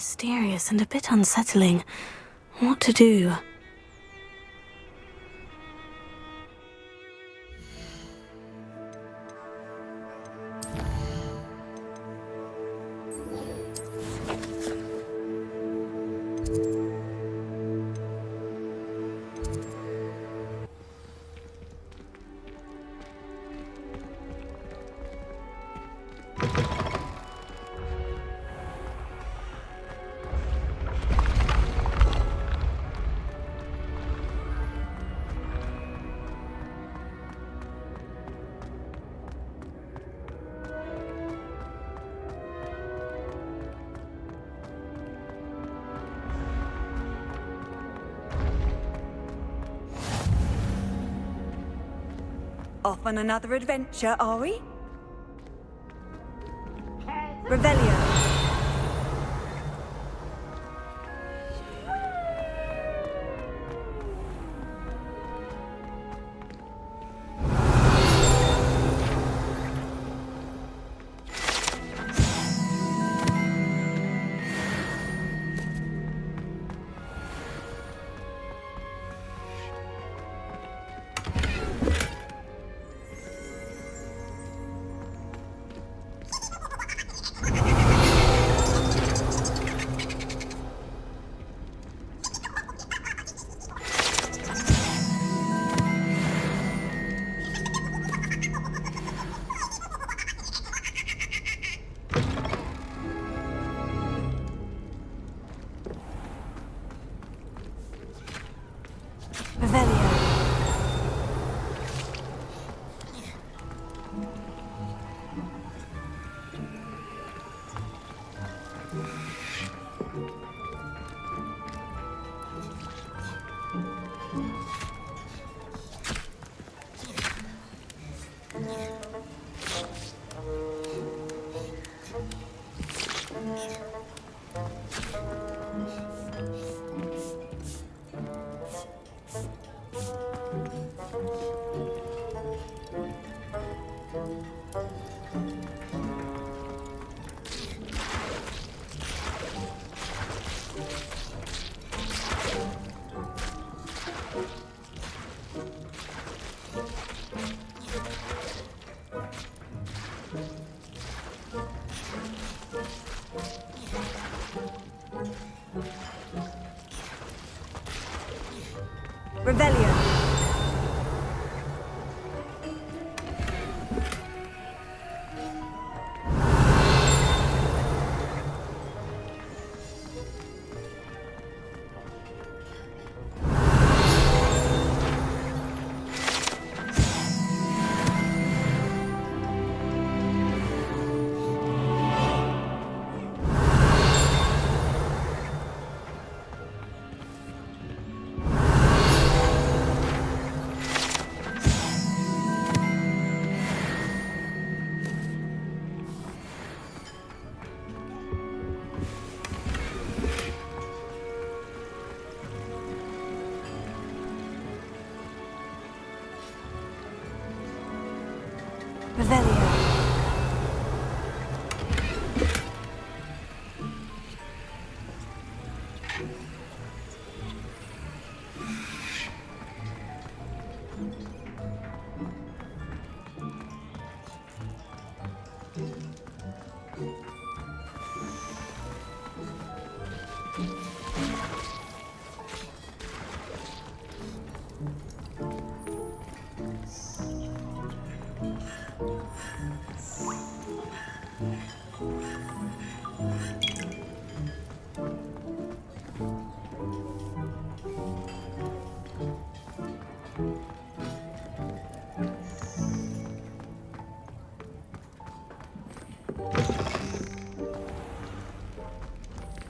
Mysterious and a bit unsettling. What to do? Off on another adventure, are we? Revelio. Revelio. Revelio.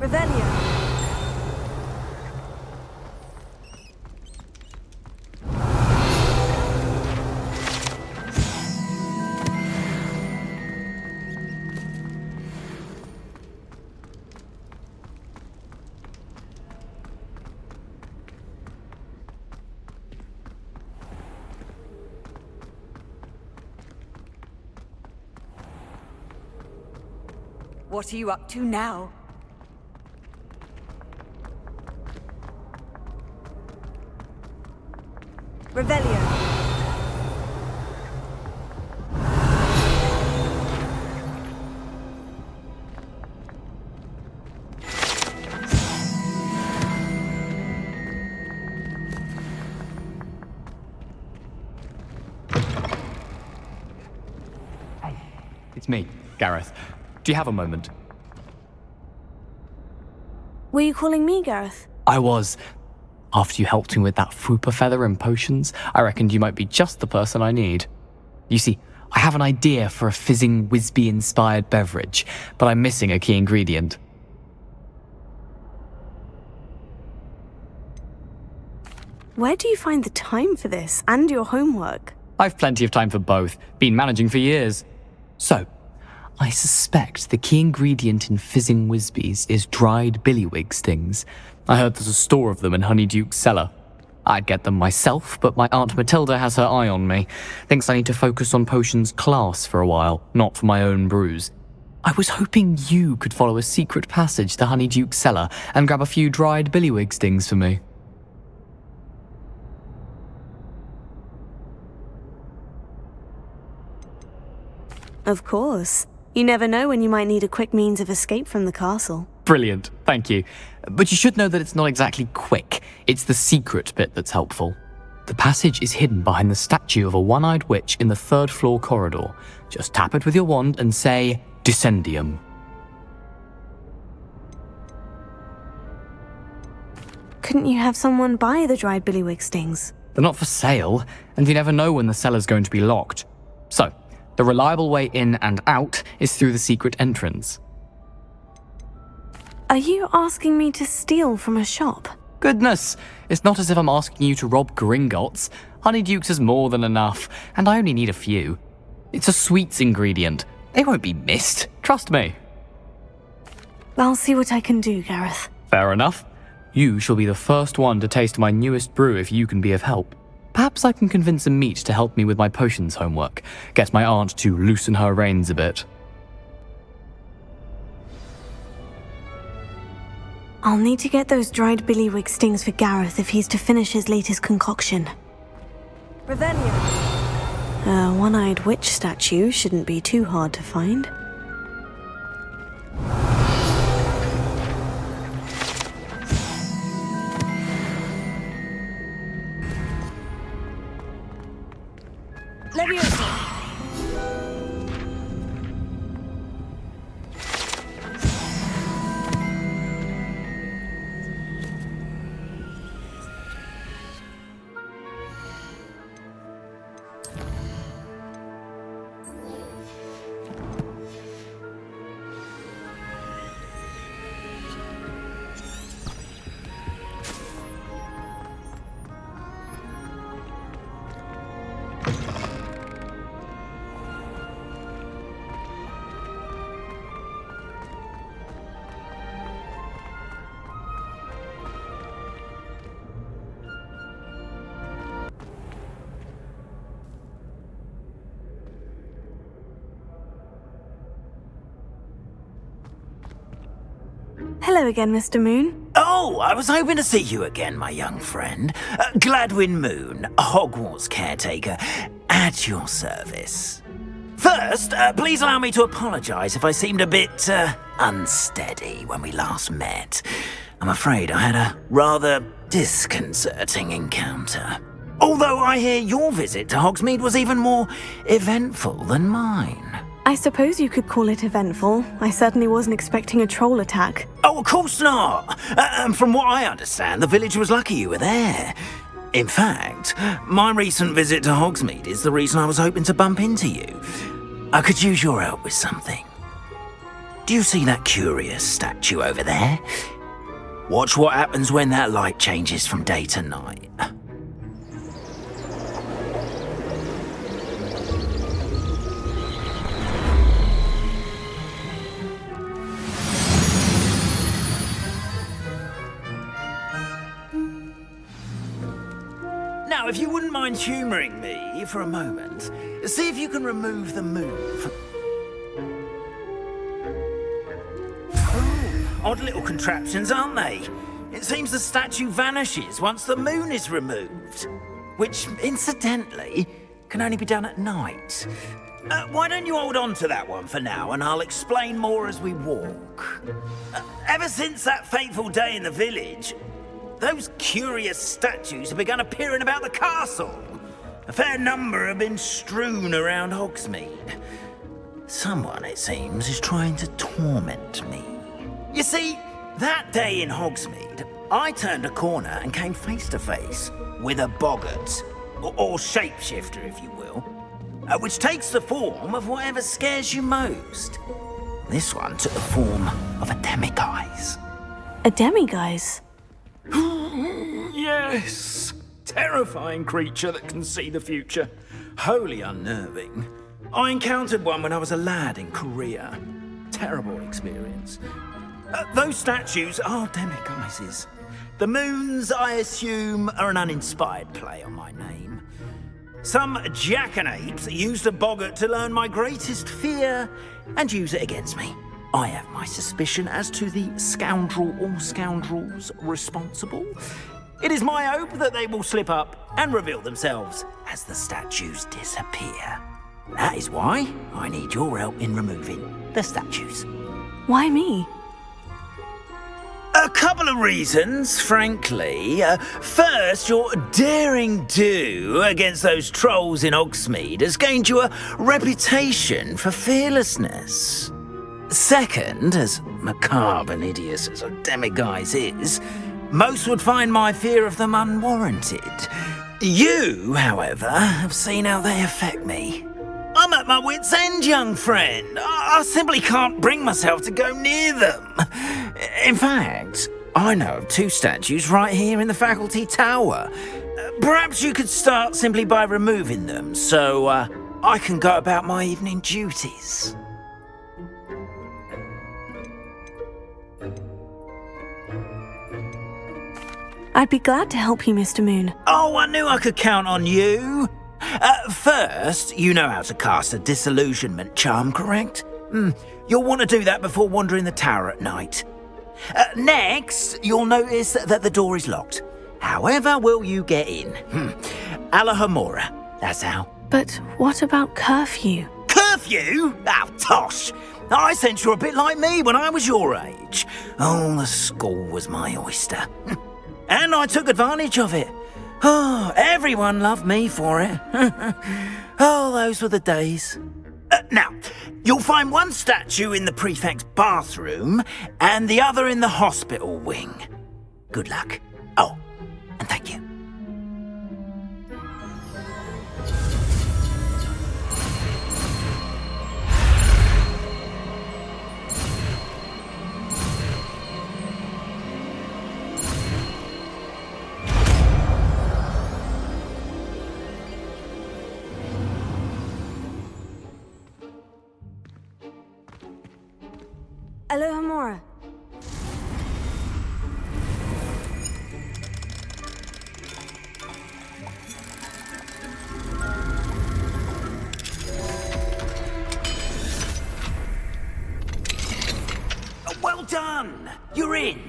Revelio. What are you up to now? Revelio. It's me, Gareth. Do you have a moment? Were you calling me, Gareth? I was. After you helped me with that fupa feather and potions, I reckoned you might be just the person I need. You see, I have an idea for a fizzing Wisby-inspired beverage, but I'm missing a key ingredient. Where do you find the time for this and your homework? I've plenty of time for both. Been managing for years. So, I suspect the key ingredient in fizzing Wisbies is dried billywig stings. I heard there's a store of them in Honeyduke's cellar. I'd get them myself, but my Aunt Matilda has her eye on me. Thinks I need to focus on potions class for a while, not for my own brews. I was hoping you could follow a secret passage to Honeyduke's cellar and grab a few dried billywig stings for me. Of course. You never know when you might need a quick means of escape from the castle. Brilliant, thank you. But you should know that it's not exactly quick. It's the secret bit that's helpful. The passage is hidden behind the statue of a one-eyed witch in the third-floor corridor. Just tap it with your wand and say, Descendium. Couldn't you have someone buy the dried billywig stings? They're not for sale, and you never know when the cellar's going to be locked. So, the reliable way in and out is through the secret entrance. Are you asking me to steal from a shop? Goodness, it's not as if I'm asking you to rob Gringotts. Honeyduke's has more than enough, and I only need a few. It's a sweets ingredient. They won't be missed, trust me. I'll see what I can do, Gareth. Fair enough. You shall be the first one to taste my newest brew if you can be of help. Perhaps I can convince a meat to help me with my potions homework. Get my aunt to loosen her reins a bit. I'll need to get those dried billywig stings for Gareth if he's to finish his latest concoction. Revelio. A one-eyed witch statue shouldn't be too hard to find. Leviosa. Hello again, Mr. Moon. Oh, I was hoping to see you again, my young friend. Gladwin Moon, Hogwarts caretaker, at your service. First, please allow me to apologise if I seemed a bit, unsteady when we last met. I'm afraid I had a rather disconcerting encounter. Although I hear your visit to Hogsmeade was even more eventful than mine. I suppose you could call it eventful. I certainly wasn't expecting a troll attack. Oh, of course not! And from what I understand, the village was lucky you were there. In fact, my recent visit to Hogsmeade is the reason I was hoping to bump into you. I could use your help with something. Do you see that curious statue over there? Watch what happens when that light changes from day to night. Now, if you wouldn't mind humouring me for a moment, see if you can remove the moon from... Oh, odd little contraptions, aren't they? It seems the statue vanishes once the moon is removed. which, incidentally, can only be done at night. Why don't you hold on to that one for now, and I'll explain more as we walk. Ever since that fateful day in the village, those curious statues have begun appearing about the castle. A fair number have been strewn around Hogsmeade. Someone, it seems, is trying to torment me. You see, that day in Hogsmeade, I turned a corner and came face to face with a boggart, or shapeshifter, if you will, which takes the form of whatever scares you most. This one took the form of a demiguise. A demiguise? Yes! Terrifying creature that can see the future. Wholly unnerving. I encountered one when I was a lad in Korea. Terrible experience. Those statues are demiguises. The moons, I assume, are an uninspired play on my name. Some jackanapes used a boggart to learn my greatest fear and use it against me. I have my suspicion as to the scoundrel or scoundrels responsible. It is my hope that they will slip up and reveal themselves as the statues disappear. That is why I need your help in removing the statues. Why me? A couple of reasons, frankly. First, your daring do against those trolls in Hogsmeade has gained you a reputation for fearlessness. Second, as macabre and hideous as a demiguise is, most would find my fear of them unwarranted. You, however, have seen how they affect me. I'm at my wit's end, young friend. I simply can't bring myself to go near them. In fact, I know of two statues right here in the faculty tower. Perhaps you could start simply by removing them, so I can go about my evening duties. I'd be glad to help you, Mr. Moon. Oh, I knew I could count on you. First, you know how to cast a disillusionment charm, correct? You'll want to do that before wandering the tower at night. Next, you'll notice that the door is locked. However will you get in? Alahomora, that's how. But what about curfew? Curfew? Oh, tosh. I sense you're a bit like me when I was your age. Oh, the school was my oyster. And I took advantage of it. Oh, everyone loved me for it. Oh, those were the days. Now, you'll find one statue in the prefect's bathroom and the other in the hospital wing. Good luck. Oh, and thank you. Alohomora. Well done! You're in.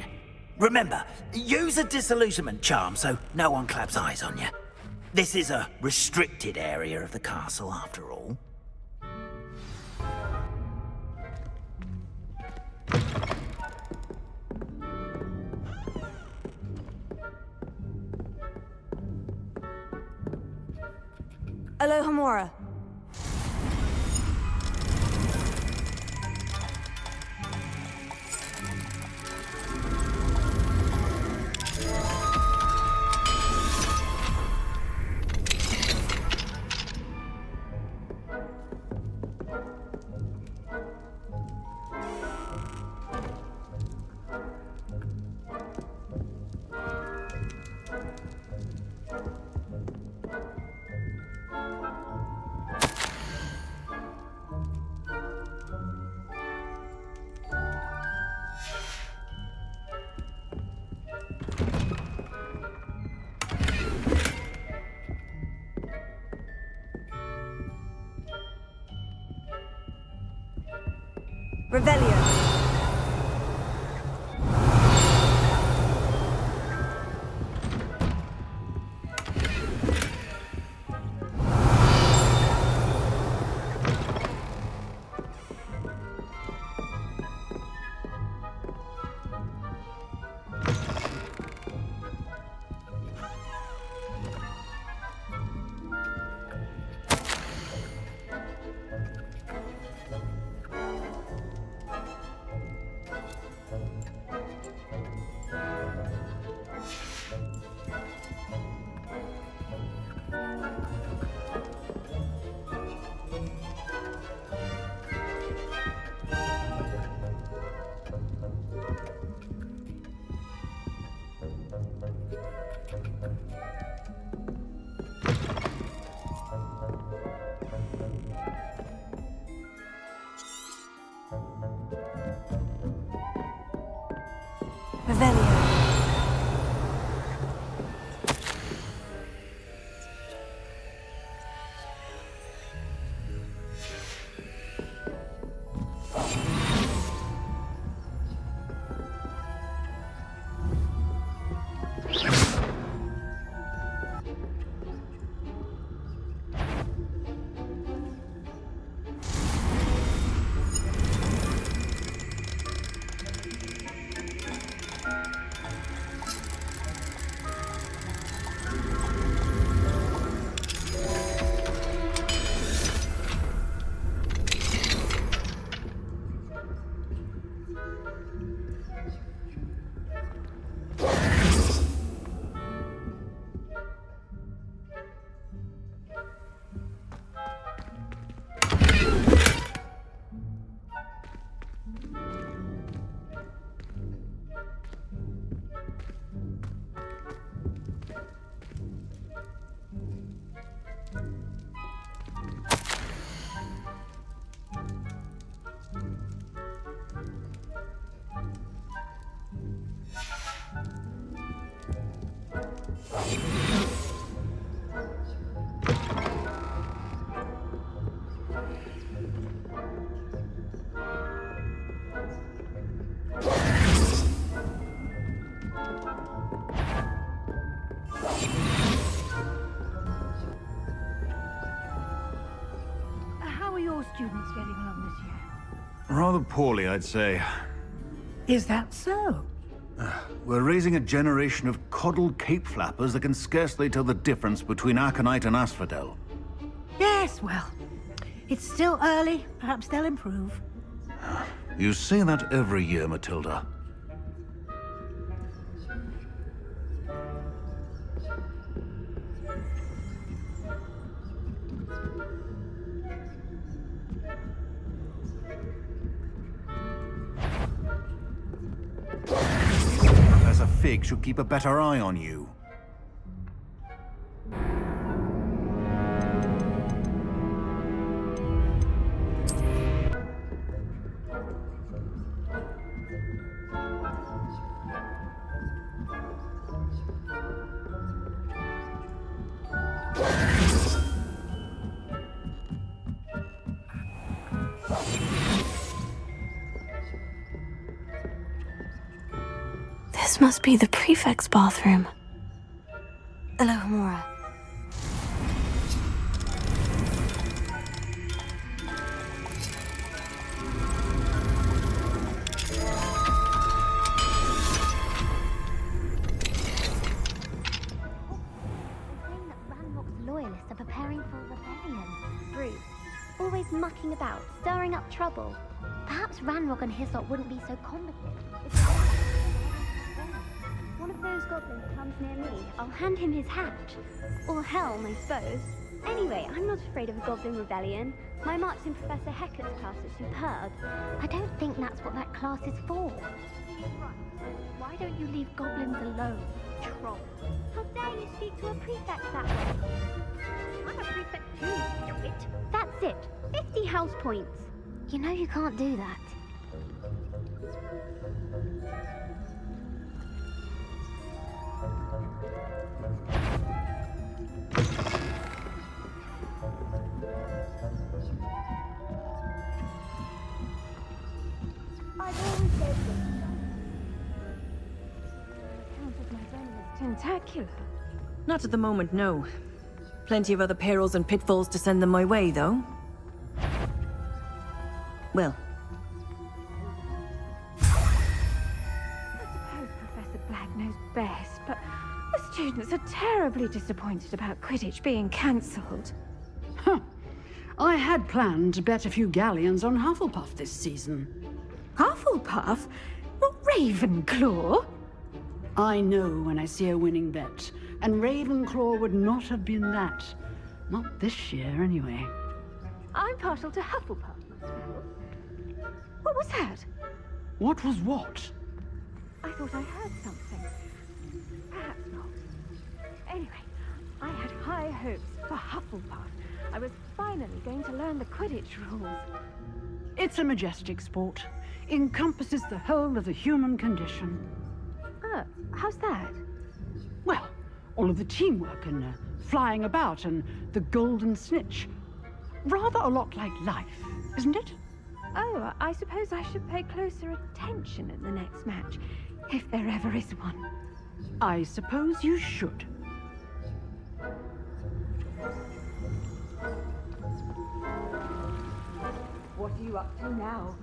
Remember, use a disillusionment charm so no one claps eyes on you. This is a restricted area of the castle, after all. Alohomora. Revelio. Revelio. How are your students getting along this year? Rather poorly, I'd say. Is that so? We're raising a generation of coddled cape flappers that can scarcely tell the difference between aconite and asphodel. Yes, well, it's still early. Perhaps they'll improve. You say that every year, Matilda. Professor Fig should keep a better eye on you. This must be the prefect's bathroom. Hello, Homura. Loyalists are preparing for a rebellion. Rude. Always mucking about, stirring up trouble. Perhaps Ranrock and his lot wouldn't be so competent if one of those goblins comes near me, I'll hand him his hat. Or helm, I suppose. Anyway, I'm not afraid of a goblin rebellion. My marks in Professor Hecker's class are superb. I don't think that's what that class is for. Right. Why don't you leave goblins alone, troll? How dare you speak to a prefect that way? I'm a prefect too, twit. That's it. 50 house points. You know you can't do that. I've always said this. Account of my brain is tentacular. Not at the moment, no. Plenty of other perils and pitfalls to send them my way, though. Well, I suppose Professor Black knows best, but the students are terribly disappointed about Quidditch being cancelled. I had planned to bet a few galleons on Hufflepuff this season. Hufflepuff? Not Ravenclaw? I know when I see a winning bet, and Ravenclaw would not have been that. Not this year, anyway. I'm partial to Hufflepuff. What was that? What was what? I thought I heard something. Perhaps not. Anyway, I had high hopes for Hufflepuff. I was finally going to learn the Quidditch rules. It's a majestic sport. Encompasses the whole of the human condition. how's that? Well, all of the teamwork and flying about and the golden snitch. Rather a lot like life, isn't it? Oh, I suppose I should pay closer attention at the next match, if there ever is one. I suppose you should. What are you up to now?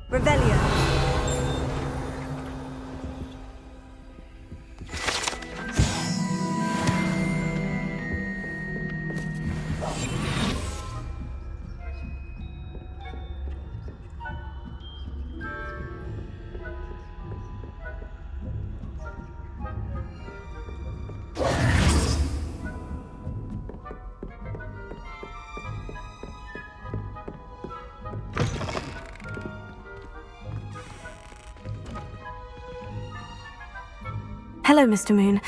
Revelio. Hello, Mr. Moon.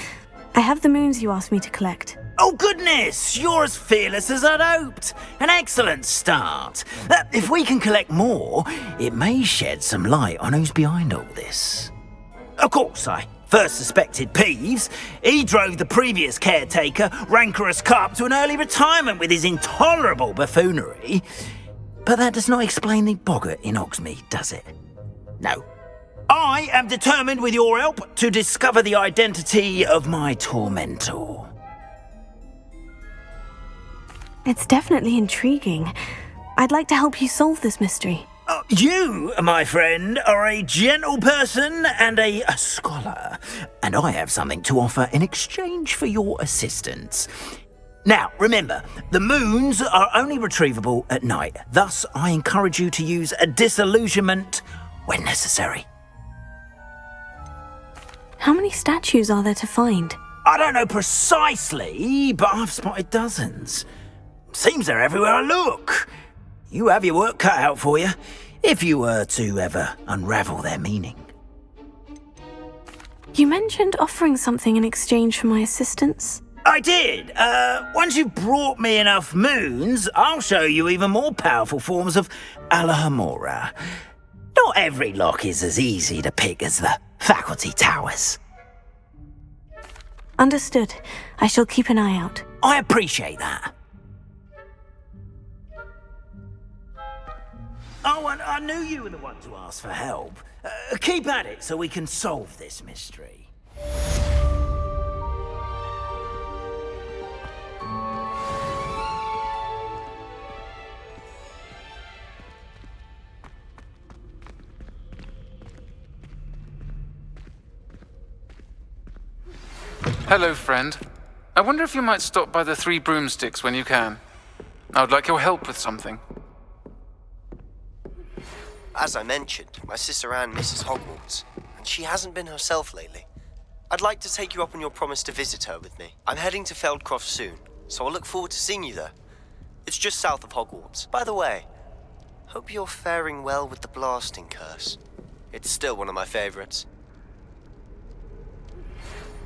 I have the moons you asked me to collect. Oh goodness, you're as fearless as I'd hoped. An excellent start. If we can collect more, it may shed some light on who's behind all this. Of course, I first suspected Peeves. He drove the previous caretaker, Rancorous Carp, to an early retirement with his intolerable buffoonery. But that does not explain the boggart in Hogsmeade, does it? No. I am determined, with your help, to discover the identity of my tormentor. It's definitely intriguing. I'd like to help you solve this mystery. You, my friend, are a gentle person and a scholar, and I have something to offer in exchange for your assistance. Now, remember, the moons are only retrievable at night. Thus, I encourage you to use a disillusionment when necessary. How many statues are there to find? I don't know precisely, but I've spotted dozens. Seems they're everywhere I look. You have your work cut out for you, if you were to ever unravel their meaning. You mentioned offering something in exchange for my assistance. I did. Once you've brought me enough moons, I'll show you even more powerful forms of Alahamora. Not every lock is as easy to pick as the faculty towers. Understood. I shall keep an eye out. I appreciate that. Oh, and I knew you were the one to ask for help. Keep at it so we can solve this mystery. Hello, friend. I wonder if you might stop by the Three Broomsticks when you can. I would like your help with something. As I mentioned, my sister Anne misses Hogwarts, and she hasn't been herself lately. I'd like to take you up on your promise to visit her with me. I'm heading to Feldcroft soon, so I'll look forward to seeing you there. It's just south of Hogwarts. By the way, hope you're faring well with the blasting curse. It's still one of my favorites.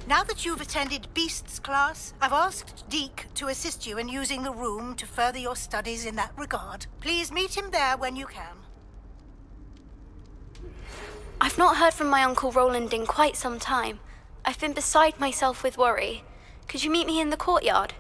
Now that you've attended Beasts class, I've asked Deke to assist you in using the room to further your studies in that regard. Please meet him there when you can. I've not heard from my Uncle Roland in quite some time. I've been beside myself with worry. Could you meet me in the courtyard?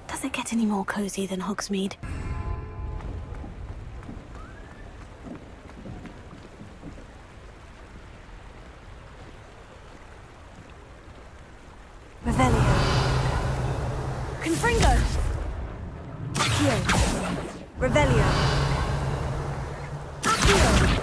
Does it get any more cozy than Hogsmeade? Confringo! Accio. Revelio. Accio.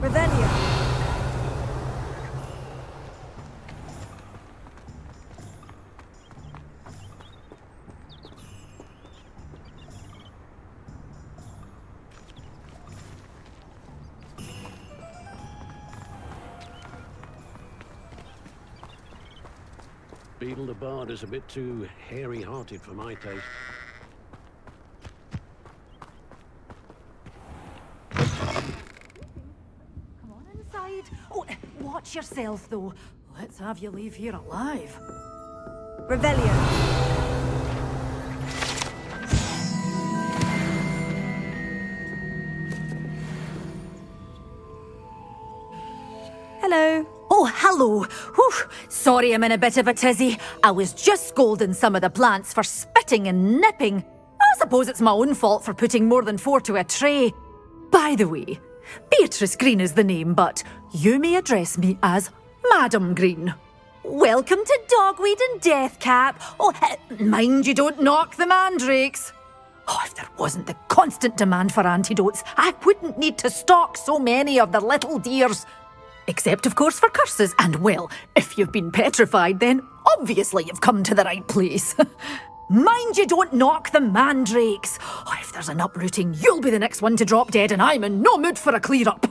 Revelio. Beetle the Bard is a bit too hairy-hearted for my taste. Come on inside. Oh, watch yourself, though. Let's have you leave here alive. Revelio. Hello. Oh, hello. Whew. Sorry I'm in a bit of a tizzy. I was just scolding some of the plants for spitting and nipping. I suppose it's my own fault for putting more than 4 to a tray. By the way, Beatrice Green is the name, but you may address me as Madam Green. Welcome to Dogweed and Deathcap. Oh, mind you don't knock the mandrakes. Oh, if there wasn't the constant demand for antidotes, I wouldn't need to stock so many of the little dears. Except, of course, for curses. And, well, if you've been petrified, then obviously you've come to the right place. Mind you don't knock the mandrakes. Oh, if there's an uprooting, you'll be the next one to drop dead, and I'm in no mood for a clear-up.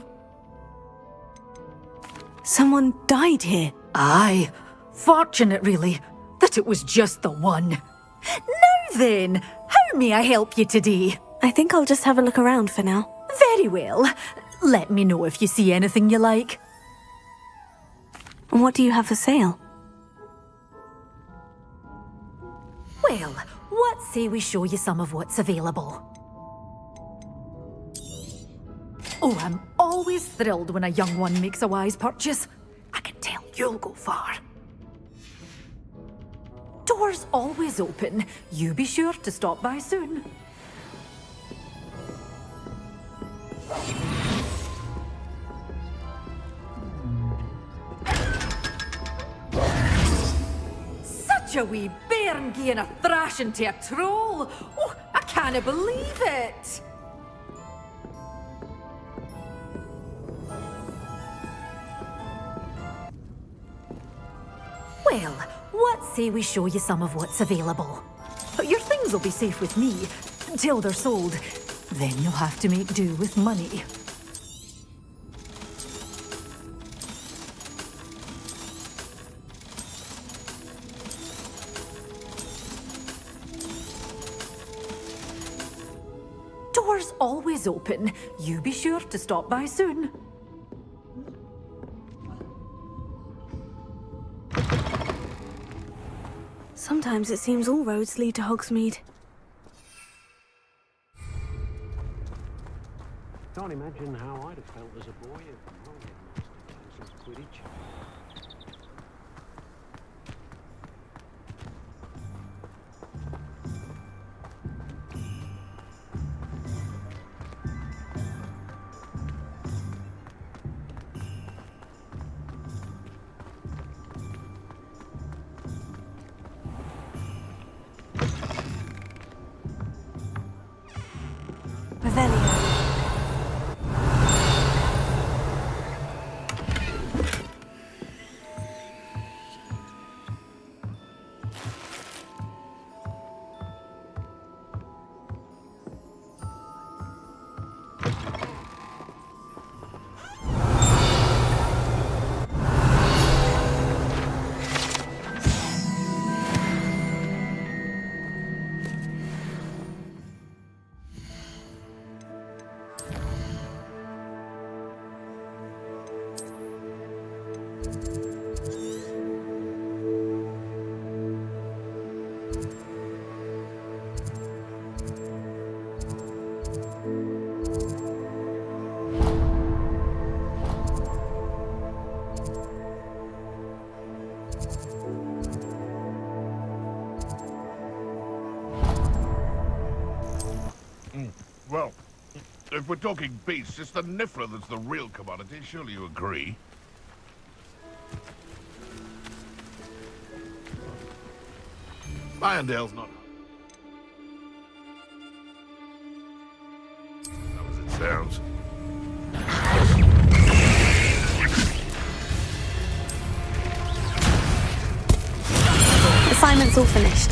Someone died here. Aye. Fortunate, really, that it was just the one. Now then, how may I help you today? I think I'll just have a look around for now. Very well. Let me know if you see anything you like. And what do you have for sale? Well, what say we show you some of what's available? Oh, I'm always thrilled when a young one makes a wise purchase. I can tell you'll go far. Doors always open. You be sure to stop by soon. Such a wee bairn gieing a thrashing to a troll. Oh, I can't believe it. Well, what say we show you some of what's available? Your things will be safe with me until they're sold. Then you'll have to make do with money. Doors always open. You be sure to stop by soon. Sometimes it seems all roads lead to Hogsmeade. Can't imagine how I'd have felt as a boy if my headmaster played some Quidditch. Revelio. If we're talking beasts, it's the Niffler that's the real commodity. Surely you agree? Irondale's not... Not as it sounds. Assignment's all finished.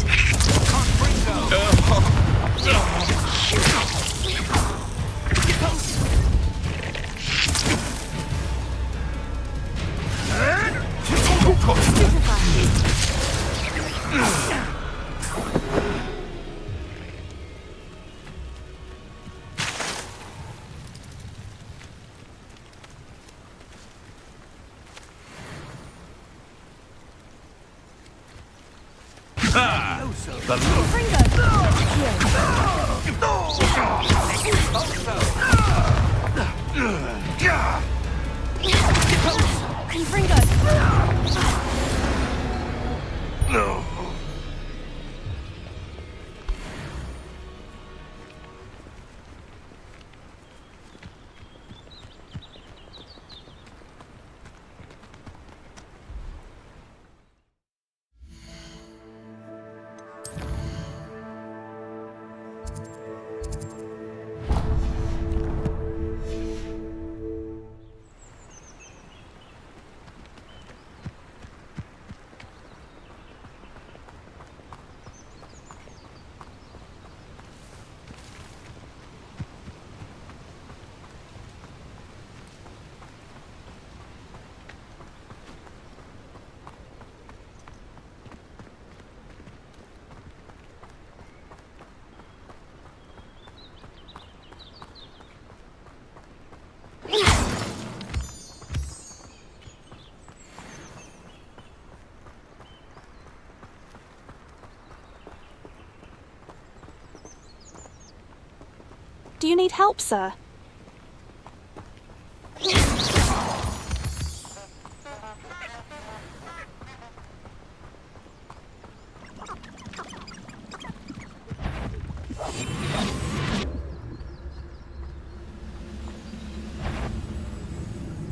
Do you need help, sir?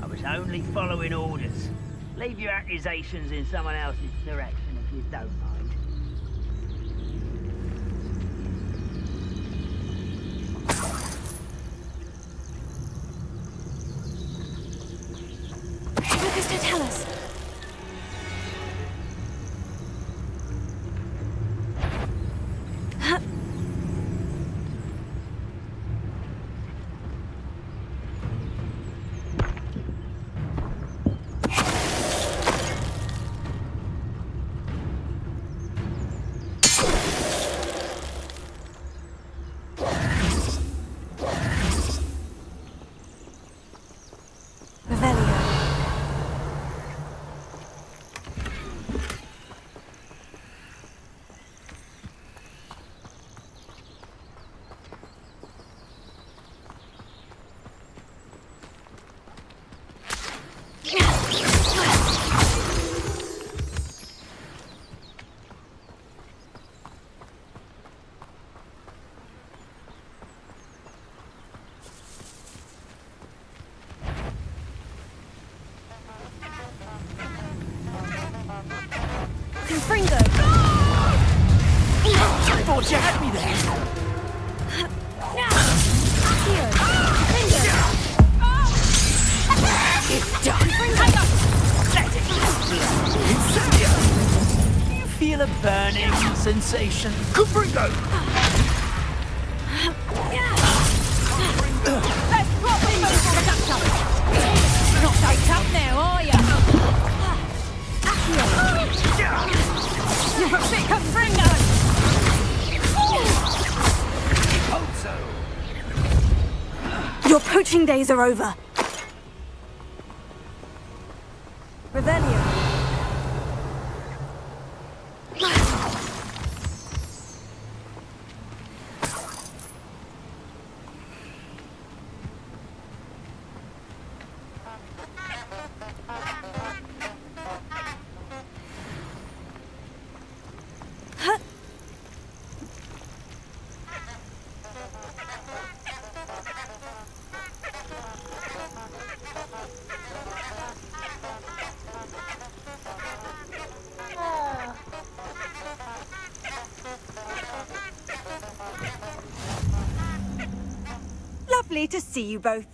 I was only following orders. Leave your accusations in someone else's direction if you don't mind. Tell us. Thought you had me there. It's done. Let it explode. Do you feel a burning sensation? Confringo! Let's properly move for the duck. Not shaped up now, are ya? You're a bit confringo. Your poaching days are over. Revelio. lovely to see you both.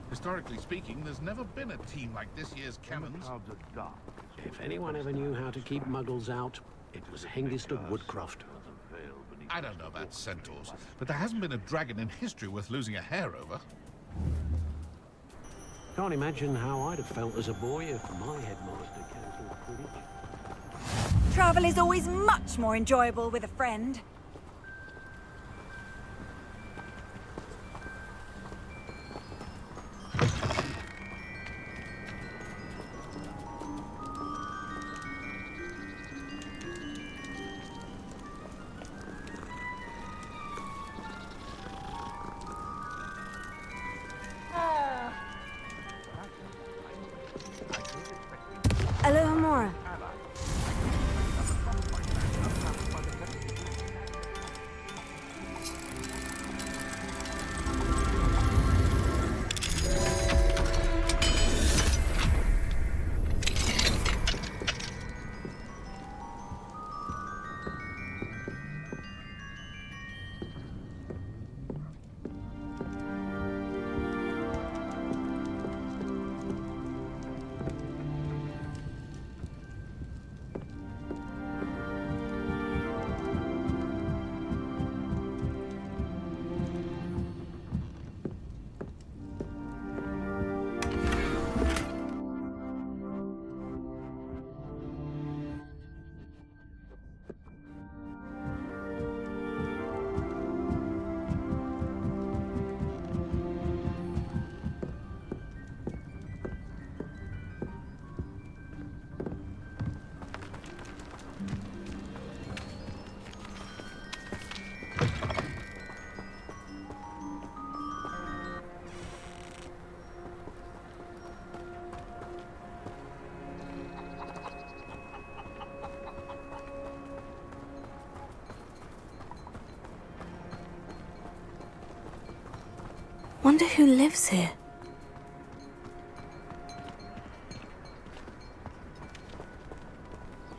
Historically speaking, there's never been a team like this year's Canons. If anyone ever knew how to keep muggles out, it was Hengist of Woodcroft. I don't know about centaurs, but there hasn't been a dragon in history worth losing a hair over. Can't imagine how I'd have felt as a boy if my headmaster cancelled Quidditch. Travel is always much more enjoyable with a friend. Wonder who lives here.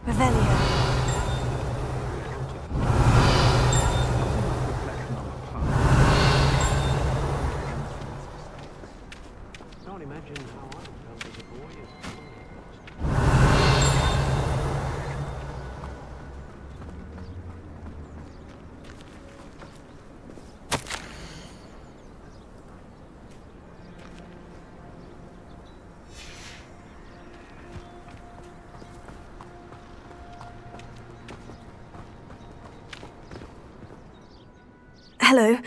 Revelio. Can't imagine how I felt as a boy. Hello.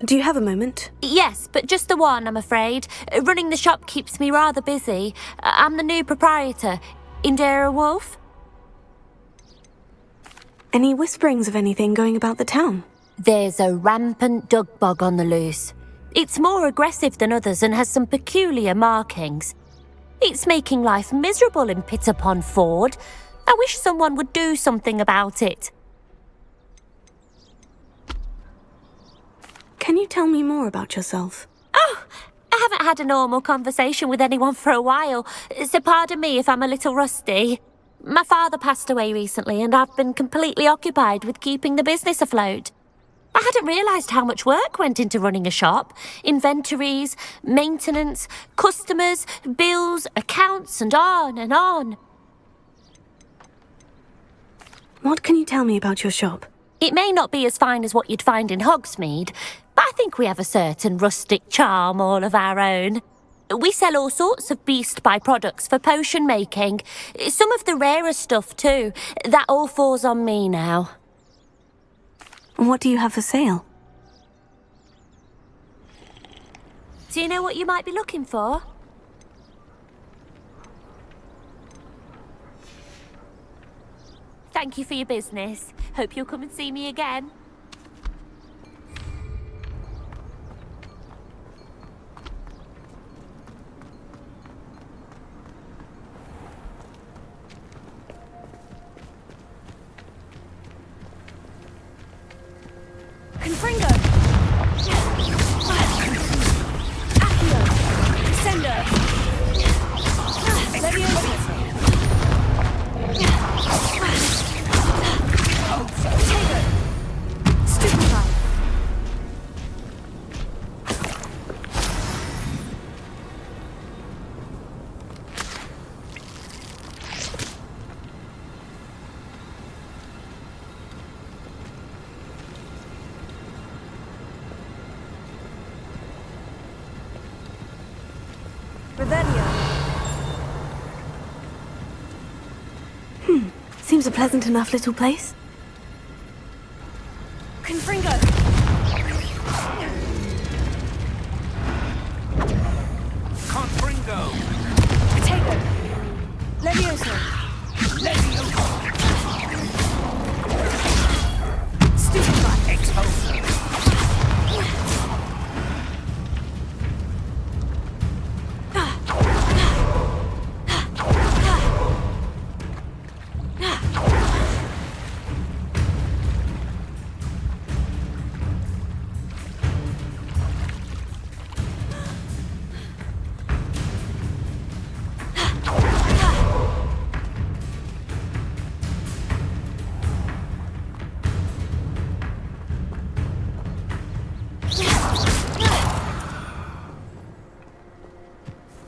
Do you have a moment? Yes, but just the one, I'm afraid. Running the shop keeps me rather busy. I'm the new proprietor, Indira Wolf. Any whisperings of anything going about the town? There's a rampant dug bug on the loose. It's more aggressive than others and has some peculiar markings. It's making life miserable in Pitterpond Ford. I wish someone would do something about it. Can you tell me more about yourself? Oh, I haven't had a normal conversation with anyone for a while, so pardon me if I'm a little rusty. My father passed away recently and I've been completely occupied with keeping the business afloat. I hadn't realised how much work went into running a shop. Inventories, maintenance, customers, bills, accounts, and on and on. What can you tell me about your shop? It may not be as fine as what you'd find in Hogsmeade, but I think we have a certain rustic charm all of our own. We sell all sorts of beast byproducts for potion making. Some of the rarer stuff too. That all falls on me now. And what do you have for sale? Do you know what you might be looking for? Thank you for your business. Hope you'll come and see me again. Confringo! Accio! Descendo! Leviosa! Tego! Stupefy! Revelio. Seems a pleasant enough little place. Confringo! Confringo! Tego! Leviosa! Stupefy! Expulsor!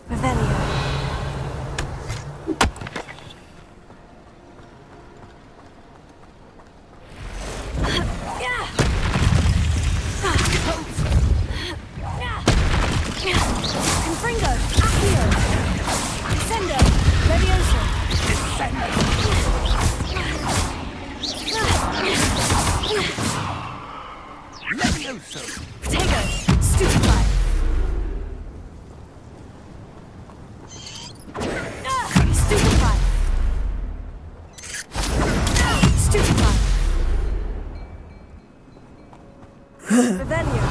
Revelio. Confringo! Accio! Descendo! Leviosa! Levioso! Tego! Stupefy! Stupefy! Stupefy! Revelio!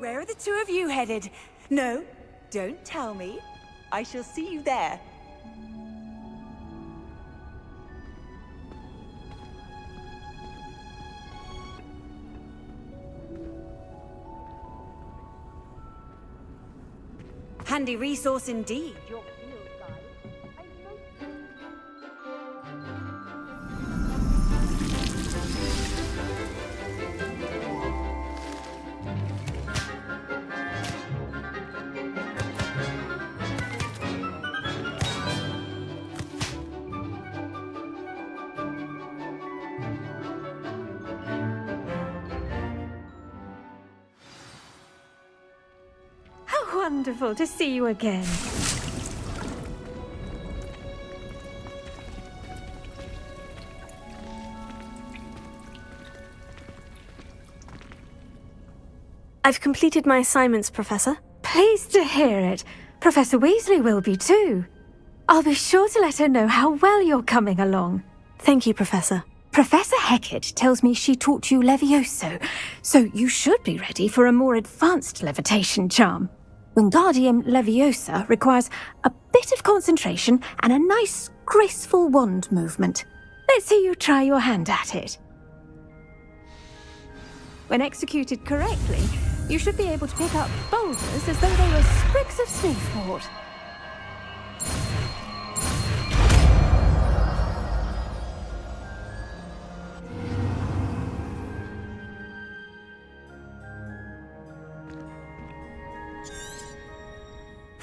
Where are the two of you headed? No, don't tell me. I shall see you there. Handy resource indeed, your field guide. How wonderful to see you again. I've completed my assignments, Professor. Pleased to hear it. Professor Weasley will be too. I'll be sure to let her know how well you're coming along. Thank you, Professor. Professor Hecat tells me she taught you Levioso, so you should be ready for a more advanced levitation charm. Wingardium Leviosa requires a bit of concentration and a nice, graceful wand movement. Let's see you try your hand at it. When executed correctly, you should be able to pick up boulders as though they were sprigs of sneezewort.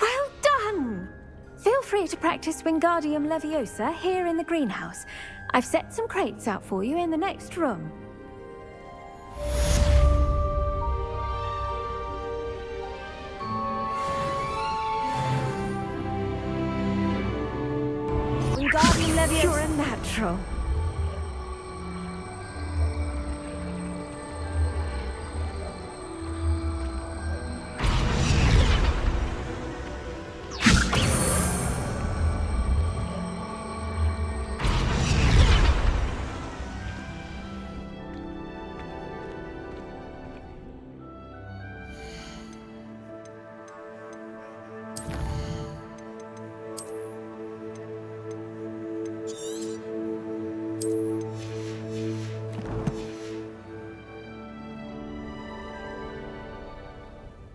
Well done! Feel free to practice Wingardium Leviosa here in the greenhouse. I've set some crates out for you in the next room. Wingardium Leviosa. You're a natural.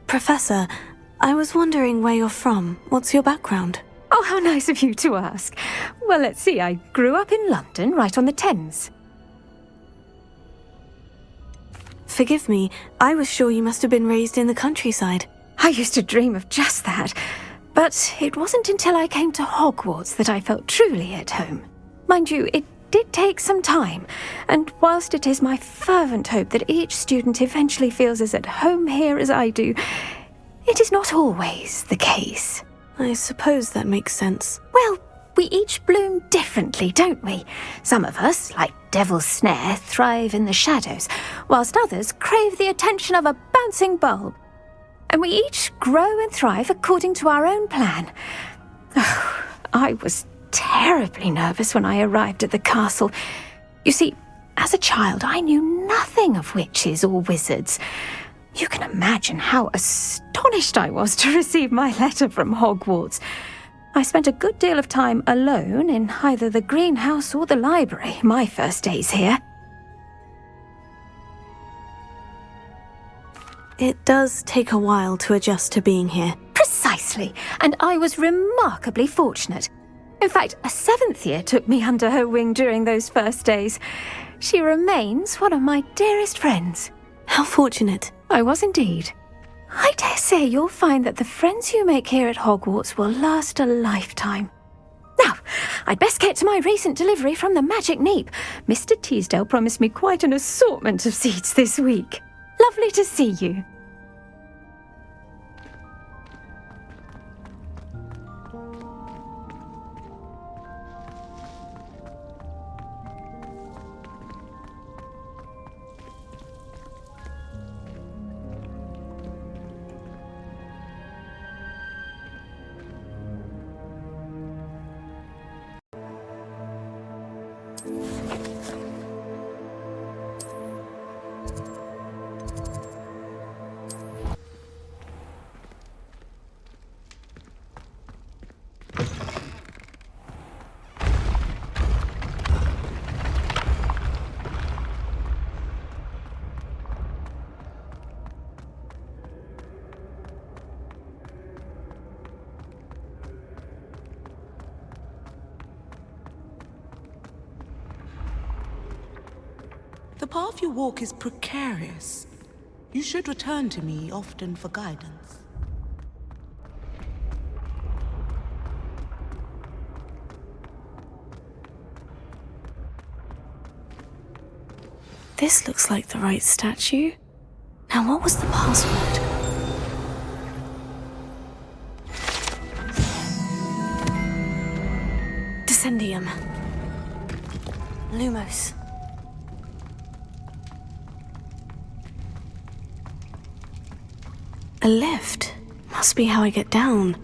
Professor, I was wondering where you're from. What's your background? Oh, how nice of you to ask. Well, let's see. I grew up in London, right on the Thames. Forgive me, I was sure you must have been raised in the countryside. I used to dream of just that. But it wasn't until I came to Hogwarts that I felt truly at home. Mind you, it did take some time, and whilst it is my fervent hope that each student eventually feels as at home here as I do, it is not always the case. I suppose that makes sense. Well, we each bloom differently, don't we? Some of us, like Devil's Snare, thrive in the shadows, whilst others crave the attention of a bouncing bulb. And we each grow and thrive according to our own plan. Oh, I was terribly nervous when I arrived at the castle. You see, as a child, I knew nothing of witches or wizards. You can imagine how astonished I was to receive my letter from Hogwarts. I spent a good deal of time alone in either the greenhouse or the library my first days here. It does take a while to adjust to being here. Precisely, and I was remarkably fortunate. In fact, a 7th year took me under her wing during those first days. She remains one of my dearest friends. How fortunate. I was indeed. I dare say you'll find that the friends you make here at Hogwarts will last a lifetime. Now, I'd best get to my recent delivery from the Magic Neep. Mr. Teasdale promised me quite an assortment of seeds this week. Lovely to see you. The path you walk is precarious. You should return to me often for guidance. This looks like the right statue. Now, what was the password? Descendium. Lumos. A lift. Must be how I get down.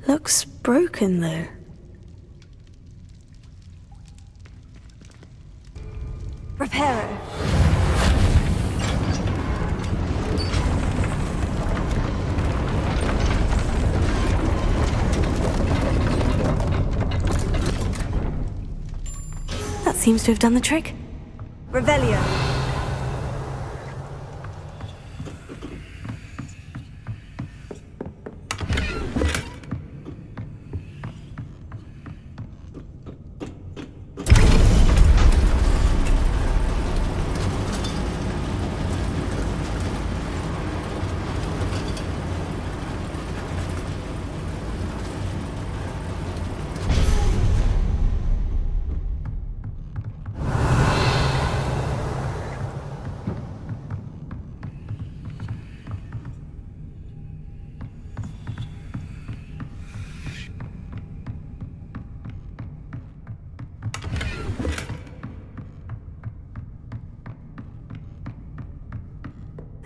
Looks broken, though. Reparo. That seems to have done the trick. Revelio.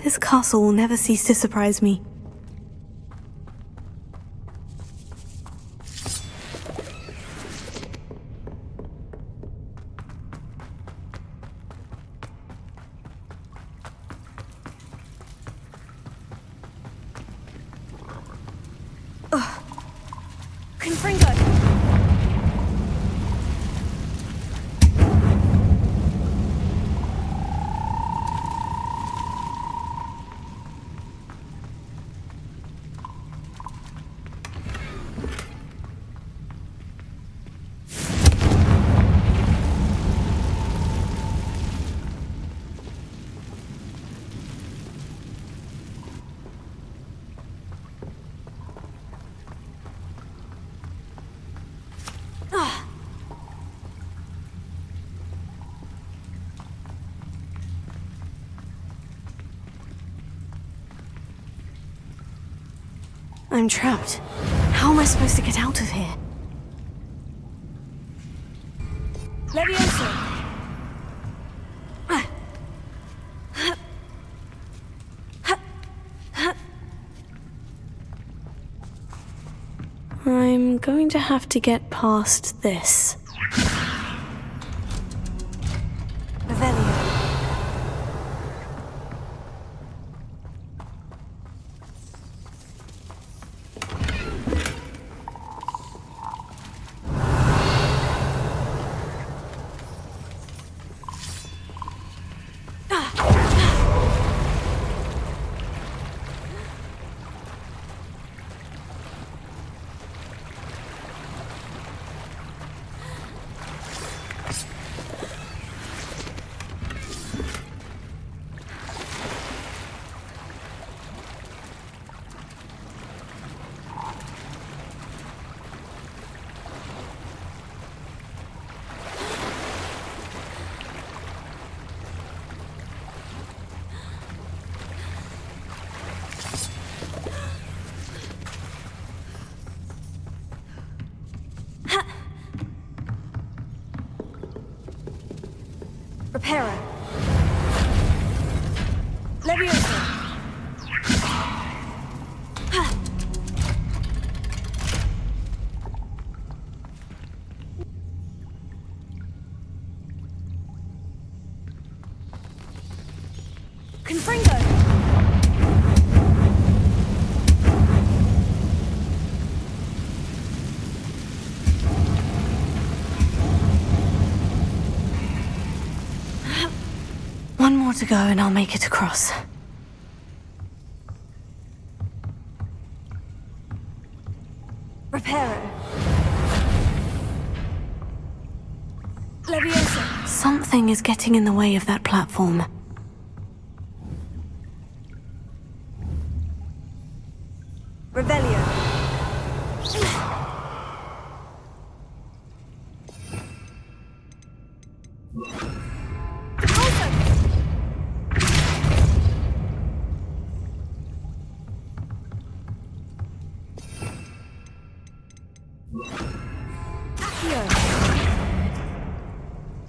This castle will never cease to surprise me. Ugh. Confringo. I'm trapped. How am I supposed to get out of here? Levioso. I'm going to have to get past this. Revelio. Reparo. Levioso. Confringo. One more to go and I'll make it across. Reparo. Leviosa! Something is getting in the way of that platform. Revelio!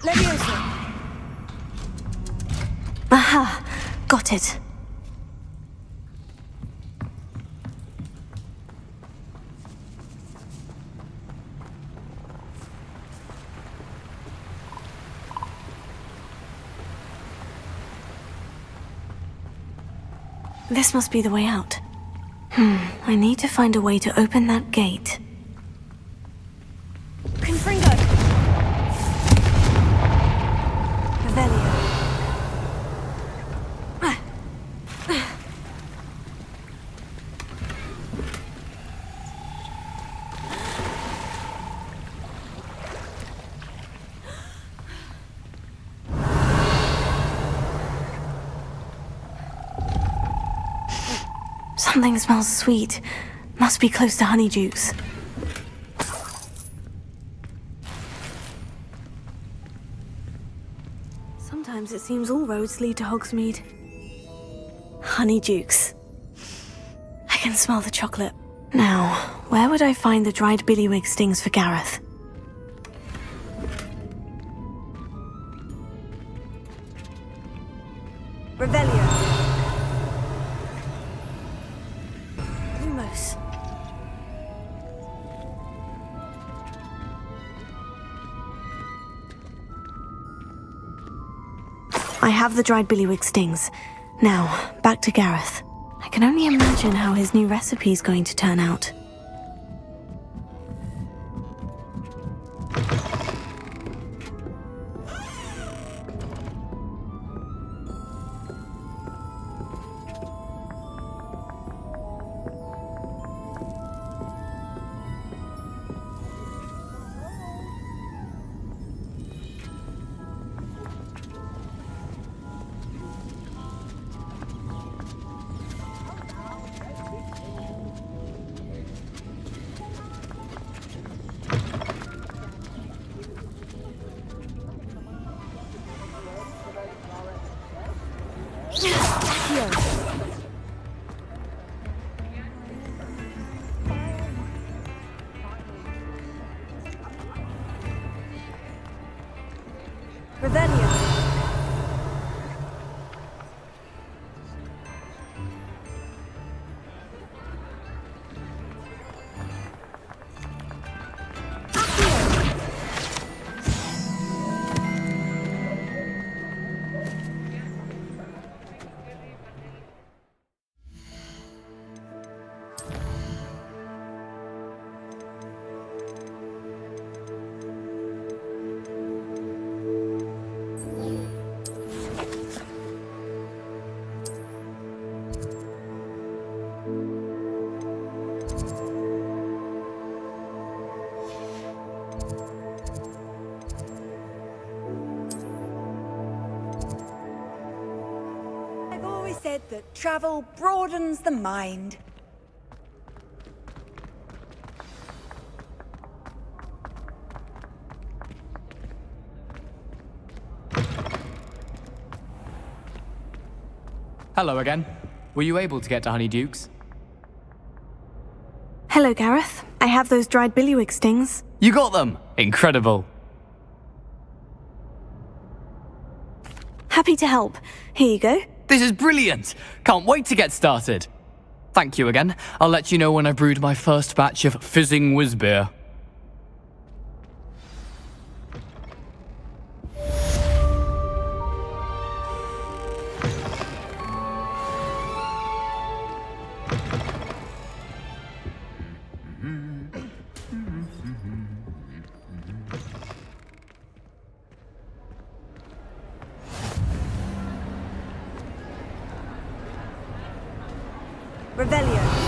Leviosa! Aha! Got it. This must be the way out. I need to find a way to open that gate. Confringo! Revelio! Something smells sweet. Must be close to Honeydukes. Sometimes it seems all roads lead to Hogsmeade. Honeydukes. I can smell the chocolate. Now, where would I find the dried billywig stings for Gareth? Revelio! Lumos. I have the dried billywig stings. Now, back to Gareth. I can only imagine how his new recipe's going to turn out. Revelio! I've always said that travel broadens the mind. Hello again. Were you able to get to Honeydukes? Hello, Gareth. I have those dried billywig stings. You got them! Incredible. Happy to help. Here you go. This is brilliant! Can't wait to get started. Thank you again. I'll let you know when I brewed my first batch of fizzing whizbeer. Revelio!